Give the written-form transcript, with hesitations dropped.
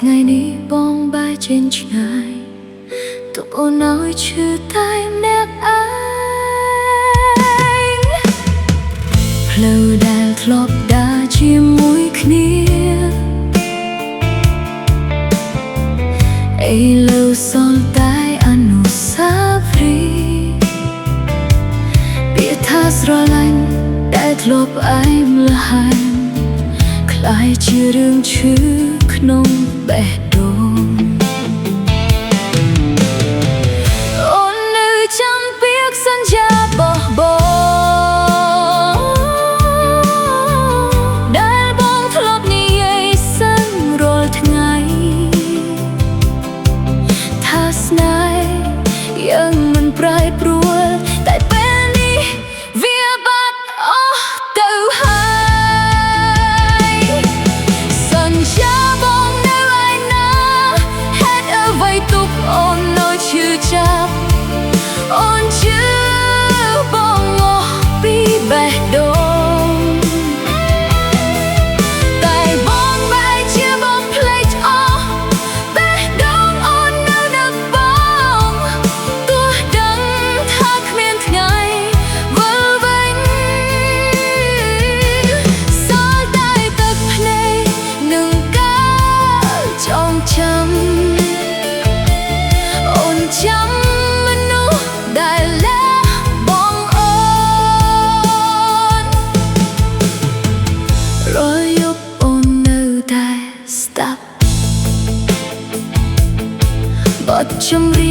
ថ្ងៃនេះបងបែរចេញឆ្ងាយទុកអូនឲ្យឈឺតែម្នាក់ឯងផ្លូវដែលធ្លាប់ដើរជាមួយគ្នាឥឡូវសល់តែអនុស្សាវរីយ៍ពាក្យថាស្រឡាញ់ដែលធ្លាប់ផ្អែមល្ហែមคล้ายជារឿងឈឺក្នុងបេះដូងអូននៅចាំពាក្យសន្យារបស់បងដែលបងធ្លាប់និយាយសឹងរាល់ថ្ងៃថាស្នេហ៍យើងមិនប្រែប្រួលតែពេលនេះវាបាត់អស់ទៅហើយសន្យាបងនៅឯណាហេតុអ្វីទុកអូននៅឈឺចាប់អូនជឿបងអស់ពីបេះដូងតែបងបែរជាបងភ្លេចអស់បេះដូងអូននៅនឹកបងទោះដឹងថាគ្មានថ្ងៃវិលវិញសល់តែទឹកភ្នែកនឹងការចងចាំអូនចាំមនុស្សដែលលះបងអូនរាល់យប់អូននៅតែស្ដាប់បទចម្រៀង